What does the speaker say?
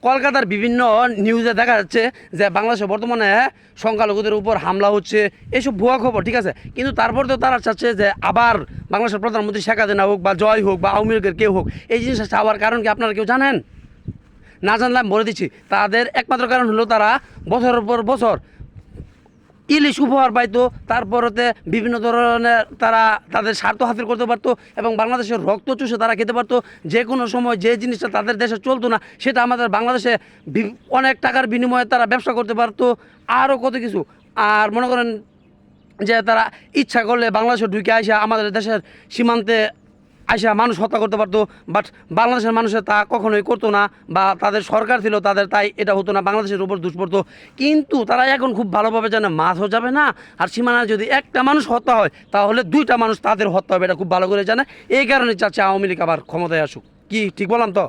কলকাতার বিভিন্ন নিউজে দেখা যাচ্ছে যে বাংলাদেশে বর্তমানে সংখ্যালঘুদের উপর হামলা হচ্ছে, এসব ভুয়া খবর, ঠিক আছে। কিন্তু তারপর তো তারা চাচ্ছে যে আবার বাংলাদেশের প্রধানমন্ত্রী শেখ হাসিনা হোক বা জয় হোক বা আওয়ামী লীগের কেউ হোক, এই জিনিসটা চাওয়ার কারণ কি আপনারা কেউ জানেন? না জানলে আমি বলে দিচ্ছি, তাদের একমাত্র কারণ হলো তারা বছরের পর বছর ইলিশ উপহার পাইতো, তারপরতে বিভিন্ন ধরনের তারা তাদের স্বার্থ হাসিল করতে পারতো এবং বাংলাদেশের রক্ত চুষে তারা খেতে পারতো। যে কোনো সময় যে জিনিসটা তাদের দেশে চলতো না সেটা আমাদের বাংলাদেশে অনেক টাকার বিনিময়ে তারা ব্যবসা করতে পারতো, আরও কত কিছু। আর মনে করেন যে তারা ইচ্ছা করলে বাংলাদেশে ঢুকে আসা আমাদের দেশের সীমান্তে আইসা মানুষ হত্যা করতে পারতো, বাট বাংলাদেশের মানুষের তা কখনোই করতো না, বা তাদের সরকার ছিল তাদের, তাই এটা হতো না, বাংলাদেশের উপর দোষ পড়তো। কিন্তু তারা এখন খুব ভালোভাবে জানে মাছও যাবে না, আর সীমানায় যদি একটা মানুষ হত্যা হয় তাহলে দুইটা মানুষ তাদের হত্যা হবে, এটা খুব ভালো করে জানে। এই কারণে চাচ্ছে আওয়ামী লীগ আবার ক্ষমতায় আসুক। কি ঠিক বললাম তো?